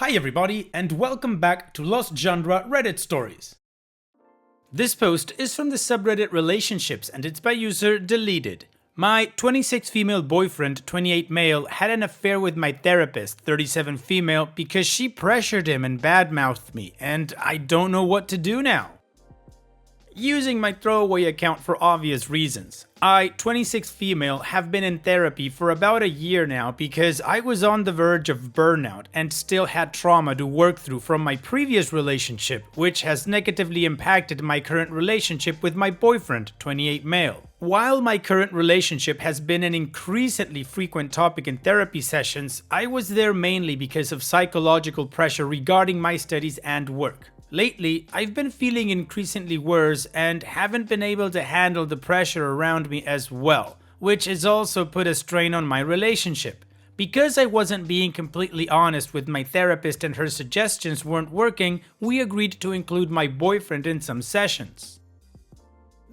Hi everybody, and welcome back to Lost Genre Reddit Stories. This post is from the subreddit Relationships and it's by user Deleted. My 26 female boyfriend, 28 male, had an affair with my therapist, 37 female, because she pressured him and badmouthed me, and I don't know what to do now. Using my throwaway account for obvious reasons. I, 26 female, have been in therapy for about a year now because I was on the verge of burnout and still had trauma to work through from my previous relationship, which has negatively impacted my current relationship with my boyfriend, 28 male. While my current relationship has been an increasingly frequent topic in therapy sessions, I was there mainly because of psychological pressure regarding my studies and work. Lately, I've been feeling increasingly worse and haven't been able to handle the pressure around me as well, which has also put a strain on my relationship. Because I wasn't being completely honest with my therapist and her suggestions weren't working, we agreed to include my boyfriend in some sessions.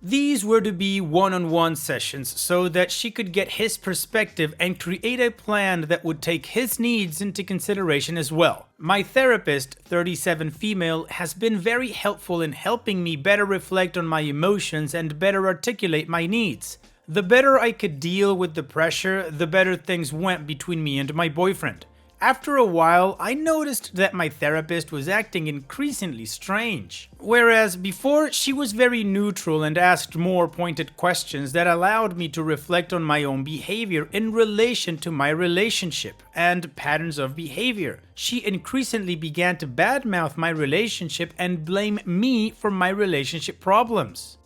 These were to be one-on-one sessions so that she could get his perspective and create a plan that would take his needs into consideration as well. My therapist, 37 female, has been very helpful in helping me better reflect on my emotions and better articulate my needs. The better I could deal with the pressure, the better things went between me and my boyfriend. After a while, I noticed that my therapist was acting increasingly strange. Whereas before, she was very neutral and asked more pointed questions that allowed me to reflect on my own behavior in relation to my relationship and patterns of behavior. She increasingly began to badmouth my relationship and blame me for my relationship problems.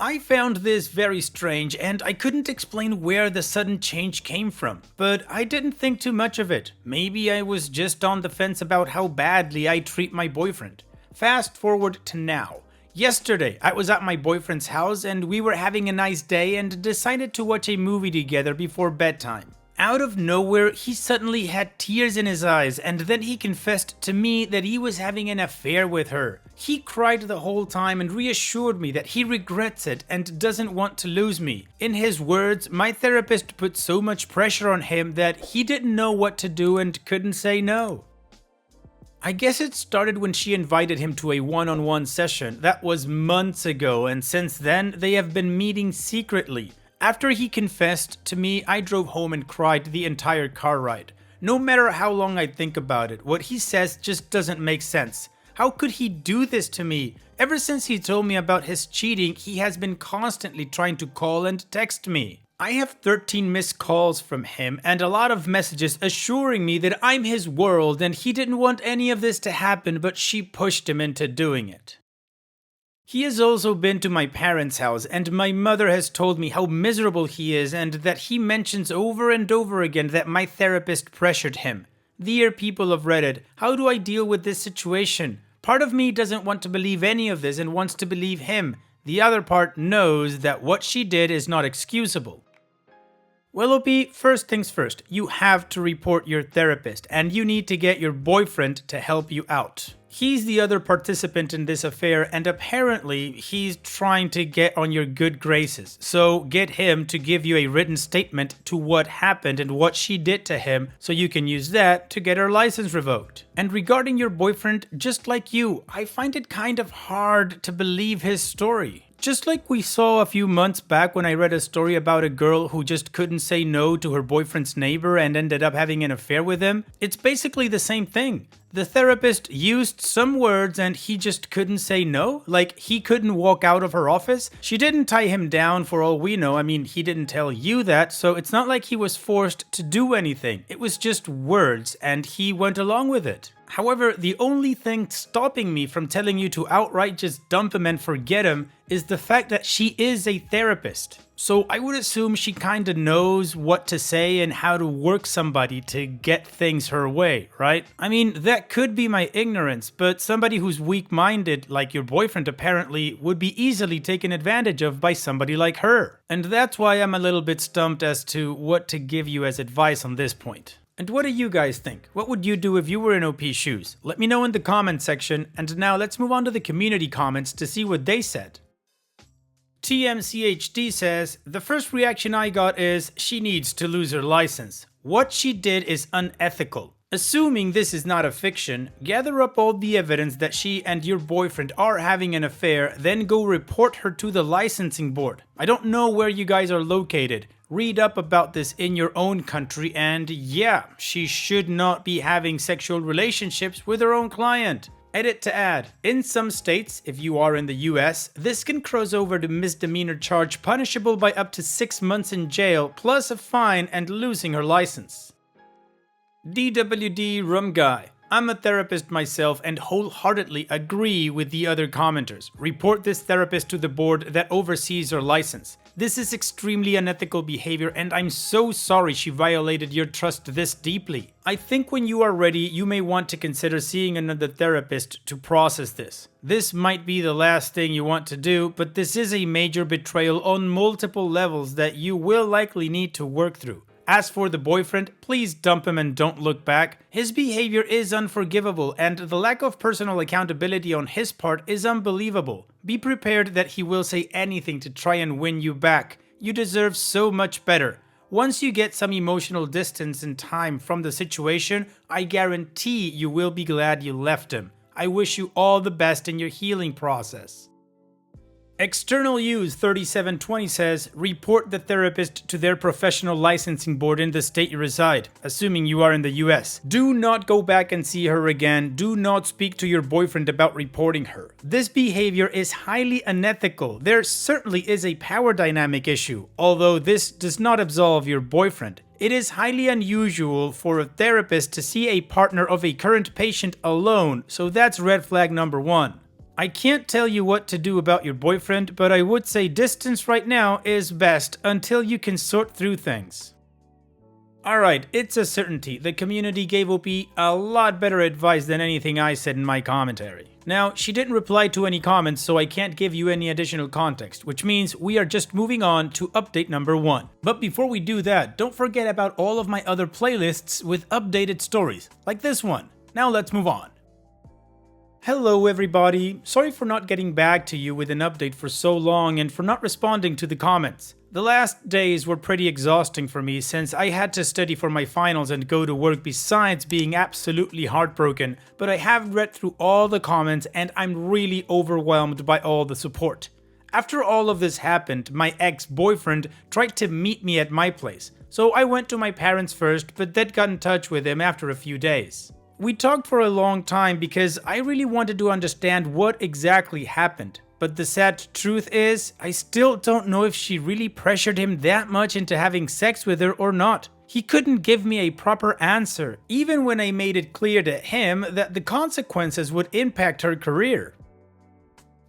I found this very strange and I couldn't explain where the sudden change came from, but I didn't think too much of it. Maybe I was just on the fence about how badly I treat my boyfriend. Fast forward to now. Yesterday, I was at my boyfriend's house and we were having a nice day and decided to watch a movie together before bedtime. Out of nowhere, he suddenly had tears in his eyes and then he confessed to me that he was having an affair with her. He cried the whole time and reassured me that he regrets it and doesn't want to lose me. In his words, my therapist put so much pressure on him that he didn't know what to do and couldn't say no. I guess it started when she invited him to a one-on-one session. That was months ago, and since then, they have been meeting secretly. After he confessed to me, I drove home and cried the entire car ride. No matter how long I think about it, what he says just doesn't make sense. How could he do this to me? Ever since he told me about his cheating, he has been constantly trying to call and text me. I have 13 missed calls from him and a lot of messages assuring me that I'm his world and he didn't want any of this to happen, but she pushed him into doing it. He has also been to my parents' house and my mother has told me how miserable he is and that he mentions over and over again that my therapist pressured him. Dear people of Reddit, how do I deal with this situation? Part of me doesn't want to believe any of this and wants to believe him. The other part knows that what she did is not excusable. Well, OP, first things first, you have to report your therapist and you need to get your boyfriend to help you out. He's the other participant in this affair and apparently he's trying to get on your good graces. So get him to give you a written statement to what happened and what she did to him so you can use that to get her license revoked. And regarding your boyfriend, just like you, I find it kind of hard to believe his story. Just like we saw a few months back when I read a story about a girl who just couldn't say no to her boyfriend's neighbor and ended up having an affair with him, it's basically the same thing. The therapist used some words and he just couldn't say no, like he couldn't walk out of her office. She didn't tie him down for all we know, I mean he didn't tell you that, so it's not like he was forced to do anything. It was just words and he went along with it. However, the only thing stopping me from telling you to outright just dump him and forget him is the fact that she is a therapist. So I would assume she kinda knows what to say and how to work somebody to get things her way, right? I mean, that could be my ignorance, but somebody who's weak-minded, like your boyfriend apparently, would be easily taken advantage of by somebody like her. And that's why I'm a little bit stumped as to what to give you as advice on this point. And what do you guys think? What would you do if you were in OP's shoes? Let me know in the comment section, and now let's move on to the community comments to see what they said. TMCHD says, the first reaction I got is, she needs to lose her license. What she did is unethical. Assuming this is not a fiction, gather up all the evidence that she and your boyfriend are having an affair, then go report her to the licensing board. I don't know where you guys are located. Read up about this in your own country, and yeah, she should not be having sexual relationships with her own client. Edit to add, in some states, if you are in the US, this can cross over to misdemeanor charge punishable by up to 6 months in jail, plus a fine and losing her license. DWD Rum Guy. I'm a therapist myself and wholeheartedly agree with the other commenters. Report this therapist to the board that oversees her license. This is extremely unethical behavior and I'm so sorry she violated your trust this deeply. I think when you are ready, you may want to consider seeing another therapist to process this. This might be the last thing you want to do, but this is a major betrayal on multiple levels that you will likely need to work through. As for the boyfriend, please dump him and don't look back. His behavior is unforgivable and the lack of personal accountability on his part is unbelievable. Be prepared that he will say anything to try and win you back. You deserve so much better. Once you get some emotional distance and time from the situation, I guarantee you will be glad you left him. I wish you all the best in your healing process. External Use 3720 says, report the therapist to their professional licensing board in the state you reside, assuming you are in the US. Do not go back and see her again. Do not speak to your boyfriend about reporting her. This behavior is highly unethical. There certainly is a power dynamic issue, although this does not absolve your boyfriend. It is highly unusual for a therapist to see a partner of a current patient alone, so that's red flag number 1. I can't tell you what to do about your boyfriend, but I would say distance right now is best until you can sort through things. Alright, it's a certainty. The community gave OP a lot better advice than anything I said in my commentary. Now, she didn't reply to any comments, so I can't give you any additional context, which means we are just moving on to update number 1. But before we do that, don't forget about all of my other playlists with updated stories, like this one. Now let's move on. Hello everybody, sorry for not getting back to you with an update for so long and for not responding to the comments. The last days were pretty exhausting for me since I had to study for my finals and go to work besides being absolutely heartbroken, but I have read through all the comments and I'm really overwhelmed by all the support. After all of this happened, my ex-boyfriend tried to meet me at my place, so I went to my parents first but then got in touch with him after a few days. We talked for a long time because I really wanted to understand what exactly happened. But the sad truth is, I still don't know if she really pressured him that much into having sex with her or not. He couldn't give me a proper answer, even when I made it clear to him that the consequences would impact her career.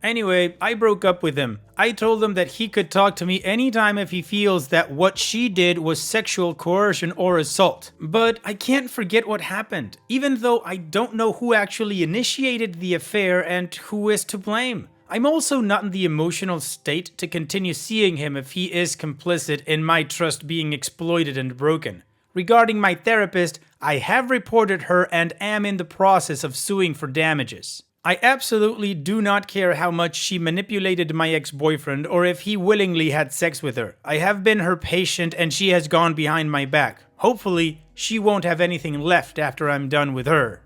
Anyway, I broke up with him. I told him that he could talk to me anytime if he feels that what she did was sexual coercion or assault. But I can't forget what happened, even though I don't know who actually initiated the affair and who is to blame. I'm also not in the emotional state to continue seeing him if he is complicit in my trust being exploited and broken. Regarding my therapist, I have reported her and am in the process of suing for damages. I absolutely do not care how much she manipulated my ex-boyfriend or if he willingly had sex with her. I have been her patient and she has gone behind my back. Hopefully, she won't have anything left after I'm done with her.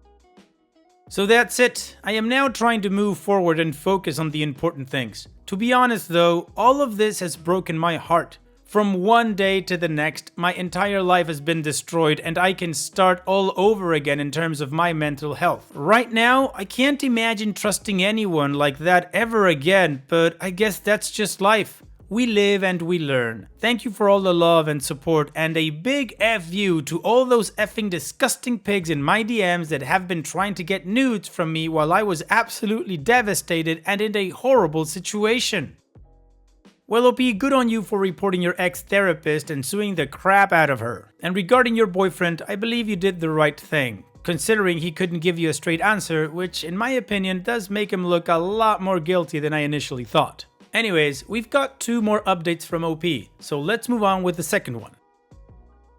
So that's it. I am now trying to move forward and focus on the important things. To be honest though, all of this has broken my heart. From one day to the next, my entire life has been destroyed and I can start all over again in terms of my mental health. Right now, I can't imagine trusting anyone like that ever again, but I guess that's just life. We live and we learn. Thank you for all the love and support and a big F you to all those effing disgusting pigs in my DMs that have been trying to get nudes from me while I was absolutely devastated and in a horrible situation. Well, OP, good on you for reporting your ex-therapist and suing the crap out of her. And regarding your boyfriend, I believe you did the right thing, considering he couldn't give you a straight answer, which in my opinion does make him look a lot more guilty than I initially thought. Anyways, we've got 2 more updates from OP, so let's move on with the second one.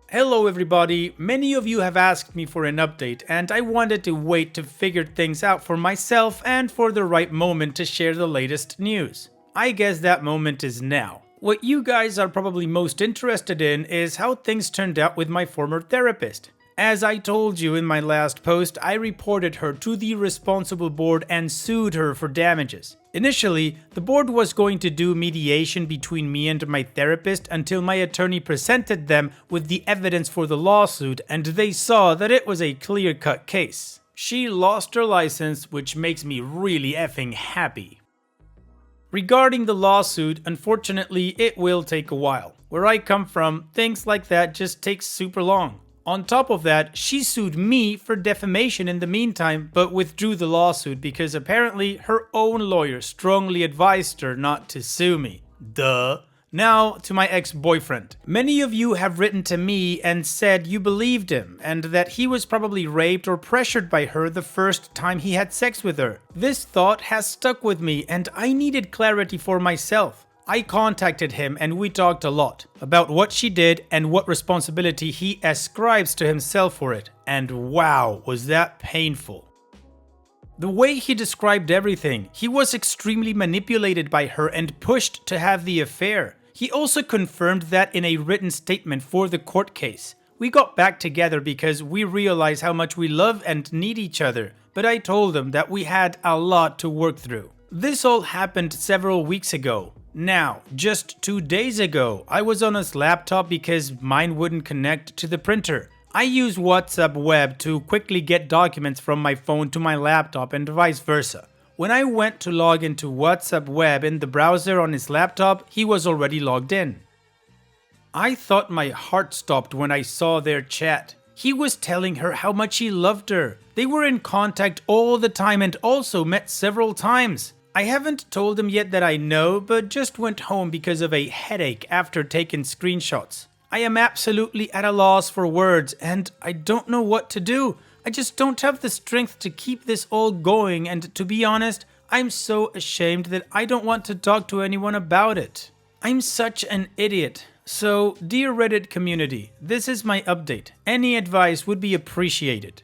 Hello everybody, many of you have asked me for an update and I wanted to wait to figure things out for myself and for the right moment to share the latest news. I guess that moment is now. What you guys are probably most interested in is how things turned out with my former therapist. As I told you in my last post, I reported her to the responsible board and sued her for damages. Initially, the board was going to do mediation between me and my therapist until my attorney presented them with the evidence for the lawsuit and they saw that it was a clear-cut case. She lost her license, which makes me really effing happy. Regarding the lawsuit, unfortunately, it will take a while. Where I come from, things like that just take super long. On top of that, she sued me for defamation in the meantime, but withdrew the lawsuit because apparently her own lawyer strongly advised her not to sue me. Duh. Now to my ex-boyfriend. Many of you have written to me and said you believed him and that he was probably raped or pressured by her the first time he had sex with her. This thought has stuck with me and I needed clarity for myself. I contacted him and we talked a lot about what she did and what responsibility he ascribes to himself for it. And wow, was that painful. The way he described everything, he was extremely manipulated by her and pushed to have the affair. He also confirmed that in a written statement for the court case. We got back together because we realized how much we love and need each other, but I told him that we had a lot to work through. This all happened several weeks ago. Now, just 2 days ago, I was on his laptop because mine wouldn't connect to the printer. I use WhatsApp Web to quickly get documents from my phone to my laptop and vice versa. When I went to log into WhatsApp Web in the browser on his laptop, he was already logged in. I thought my heart stopped when I saw their chat. He was telling her how much he loved her. They were in contact all the time and also met several times. I haven't told him yet that I know, but just went home because of a headache after taking screenshots. I am absolutely at a loss for words and I don't know what to do. I just don't have the strength to keep this all going and to be honest, I'm so ashamed that I don't want to talk to anyone about it. I'm such an idiot. So, dear Reddit community, this is my update. Any advice would be appreciated.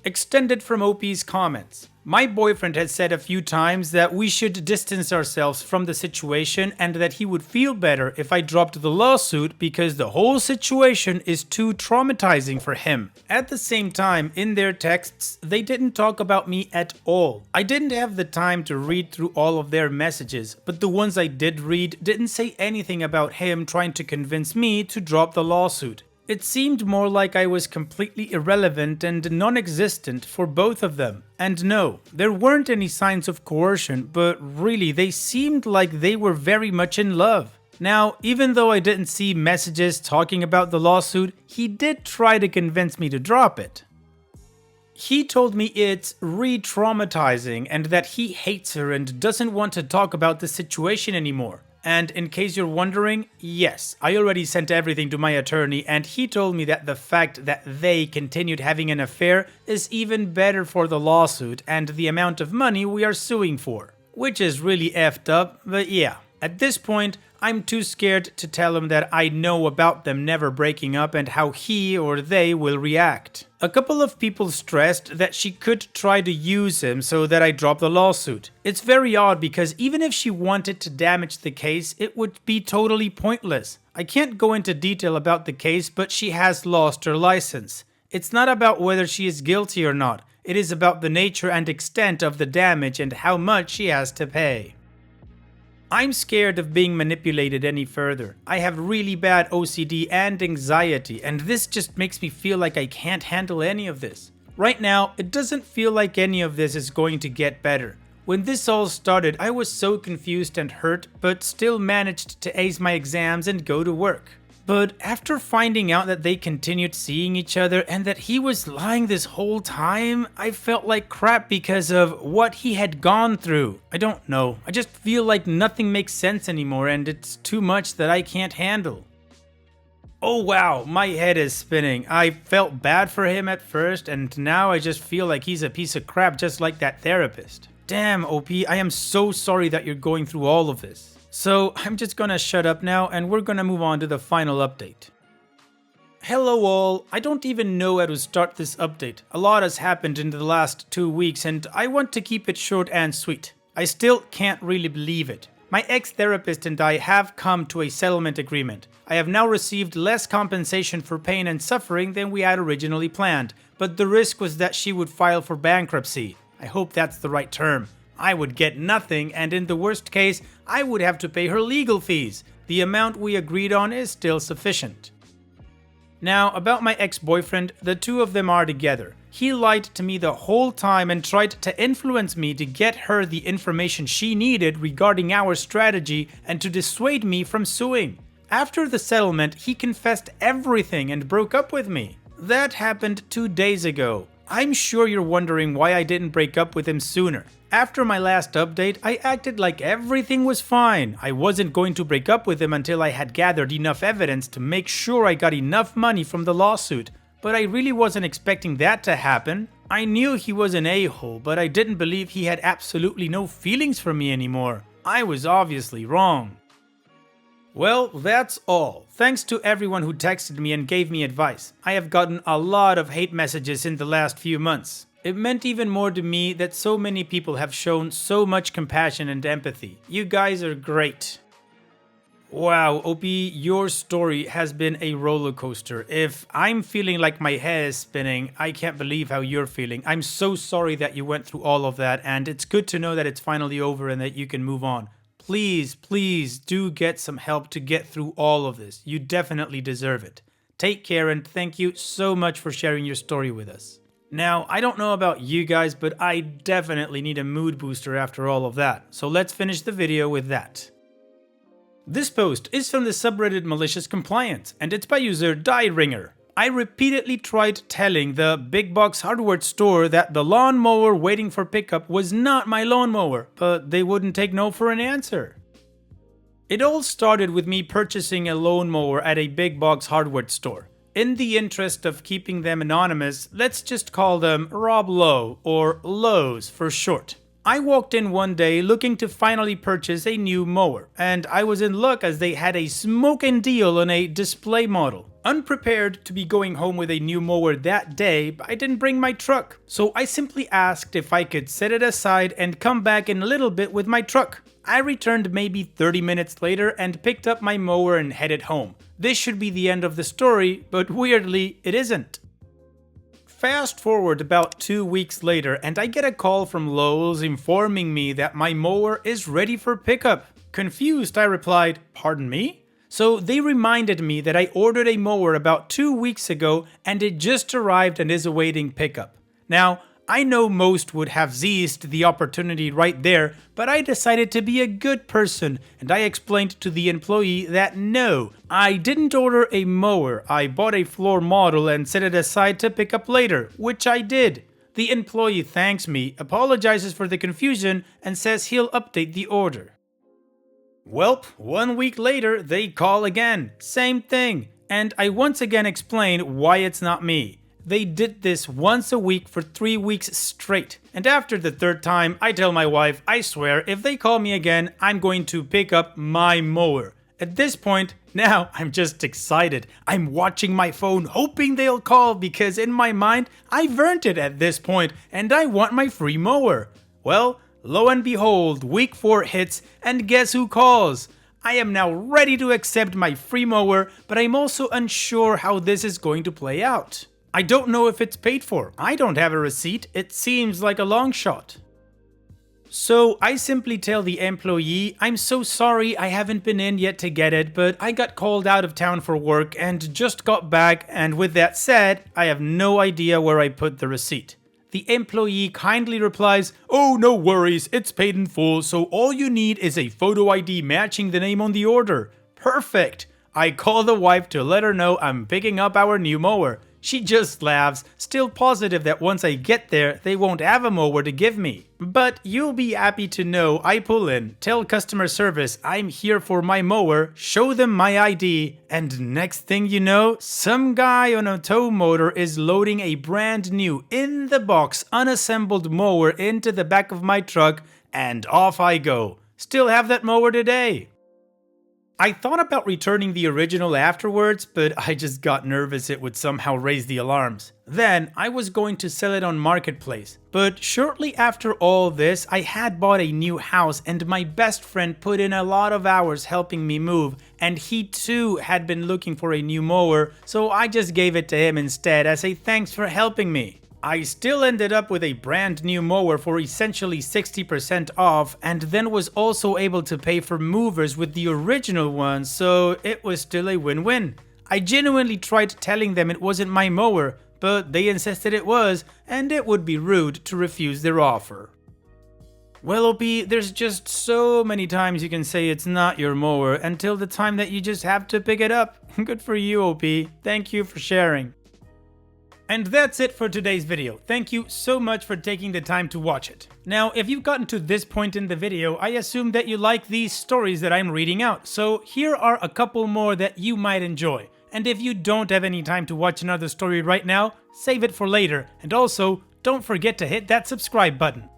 Extended from OP's comments. My boyfriend has said a few times that we should distance ourselves from the situation and that he would feel better if I dropped the lawsuit because the whole situation is too traumatizing for him. At the same time, in their texts, they didn't talk about me at all. I didn't have the time to read through all of their messages, but the ones I did read didn't say anything about him trying to convince me to drop the lawsuit. It seemed more like I was completely irrelevant and non-existent for both of them. And no, there weren't any signs of coercion, but really they seemed like they were very much in love. Now, even though I didn't see messages talking about the lawsuit, he did try to convince me to drop it. He told me it's re-traumatizing and that he hates her and doesn't want to talk about the situation anymore. And in case you're wondering, yes, I already sent everything to my attorney and he told me that the fact that they continued having an affair is even better for the lawsuit and the amount of money we are suing for. Which is really effed up, but yeah. At this point, I'm too scared to tell him that I know about them never breaking up and how he or they will react. A couple of people stressed that she could try to use him so that I drop the lawsuit. It's very odd because even if she wanted to damage the case, it would be totally pointless. I can't go into detail about the case, but she has lost her license. It's not about whether she is guilty or not. It is about the nature and extent of the damage and how much she has to pay. I'm scared of being manipulated any further. I have really bad OCD and anxiety, and this just makes me feel like I can't handle any of this. Right now, it doesn't feel like any of this is going to get better. When this all started, I was so confused and hurt, but still managed to ace my exams and go to work. But after finding out that they continued seeing each other and that he was lying this whole time, I felt like crap because of what he had gone through. I don't know. I just feel like nothing makes sense anymore and it's too much that I can't handle. Oh wow, my head is spinning. I felt bad for him at first and now I just feel like he's a piece of crap just like that therapist. Damn, OP, I am so sorry that you're going through all of this. So I'm just gonna shut up now and we're gonna move on to the final update. Hello all, I don't even know how to start this update. A lot has happened in the last 2 weeks and I want to keep it short and sweet. I still can't really believe it. My ex-therapist and I have come to a settlement agreement. I have now received less compensation for pain and suffering than we had originally planned, but the risk was that she would file for bankruptcy. I hope that's the right term. I would get nothing, and in the worst case, I would have to pay her legal fees. The amount we agreed on is still sufficient. Now, about my ex-boyfriend, the two of them are together. He lied to me the whole time and tried to influence me to get her the information she needed regarding our strategy and to dissuade me from suing. After the settlement, he confessed everything and broke up with me. That happened 2 days ago. I'm sure you're wondering why I didn't break up with him sooner. After my last update, I acted like everything was fine. I wasn't going to break up with him until I had gathered enough evidence to make sure I got enough money from the lawsuit. But I really wasn't expecting that to happen. I knew he was an a-hole, but I didn't believe he had absolutely no feelings for me anymore. I was obviously wrong. Well, that's all. Thanks to everyone who texted me and gave me advice. I have gotten a lot of hate messages in the last few months. It meant even more to me that so many people have shown so much compassion and empathy. You guys are great. Wow, OP, your story has been a roller coaster. If I'm feeling like my head is spinning, I can't believe how you're feeling. I'm so sorry that you went through all of that, and it's good to know that it's finally over and that you can move on. Please, please do get some help to get through all of this. You definitely deserve it. Take care, and thank you so much for sharing your story with us. Now, I don't know about you guys, but I definitely need a mood booster after all of that. So let's finish the video with that. This post is from the subreddit Malicious Compliance, and it's by user DieRinger. I repeatedly tried telling the big box hardware store that the lawnmower waiting for pickup was not my lawnmower, but they wouldn't take no for an answer. It all started with me purchasing a lawnmower at a big box hardware store. In the interest of keeping them anonymous, let's just call them Rob Lowe, or Lowe's for short. I walked in one day looking to finally purchase a new mower, and I was in luck as they had a smoking deal on a display model. Unprepared to be going home with a new mower that day, I didn't bring my truck, so I simply asked if I could set it aside and come back in a little bit with my truck. I returned maybe 30 minutes later and picked up my mower and headed home. This should be the end of the story, but weirdly, it isn't. Fast forward about 2 weeks later and I get a call from Lowe's informing me that my mower is ready for pickup. Confused, I replied, "Pardon me?" So they reminded me that I ordered a mower about 2 weeks ago and it just arrived and is awaiting pickup. Now, I know most would have seized the opportunity right there, but I decided to be a good person and I explained to the employee that no, I didn't order a mower, I bought a floor model and set it aside to pick up later, which I did. The employee thanks me, apologizes for the confusion, and says he'll update the order. Welp, 1 week later, they call again, same thing, and I once again explain why it's not me. They did this once a week for 3 weeks straight. And after the third time, I tell my wife, I swear, if they call me again, I'm going to pick up my mower. At this point, now I'm just excited. I'm watching my phone hoping they'll call because in my mind, I've earned it at this point and I want my free mower. Well, lo and behold, week 4 hits and guess who calls? I am now ready to accept my free mower, but I'm also unsure how this is going to play out. I don't know if it's paid for. I don't have a receipt. It seems like a long shot. So I simply tell the employee, I'm so sorry I haven't been in yet to get it, but I got called out of town for work and just got back, and with that said, I have no idea where I put the receipt. The employee kindly replies, oh, no worries, it's paid in full, so all you need is a photo ID matching the name on the order. Perfect. I call the wife to let her know I'm picking up our new mower. She just laughs, still positive that once I get there, they won't have a mower to give me. But you'll be happy to know I pull in, tell customer service I'm here for my mower, show them my ID, and next thing you know, some guy on a tow motor is loading a brand new, in-the-box, unassembled mower into the back of my truck, and off I go. Still have that mower today. I thought about returning the original afterwards, but I just got nervous it would somehow raise the alarms. Then, I was going to sell it on Marketplace. But shortly after all this, I had bought a new house and my best friend put in a lot of hours helping me move, and he too had been looking for a new mower, so I just gave it to him instead as a thanks for helping me. I still ended up with a brand new mower for essentially 60% off, and then was also able to pay for movers with the original one, so it was still a win-win. I genuinely tried telling them it wasn't my mower, but they insisted it was, and it would be rude to refuse their offer. Well, OP, there's just so many times you can say it's not your mower until the time that you just have to pick it up. Good for you, OP. Thank you for sharing. And that's it for today's video. Thank you so much for taking the time to watch it. Now, if you've gotten to this point in the video, I assume that you like these stories that I'm reading out, so here are a couple more that you might enjoy. And if you don't have any time to watch another story right now, save it for later, and also, don't forget to hit that subscribe button.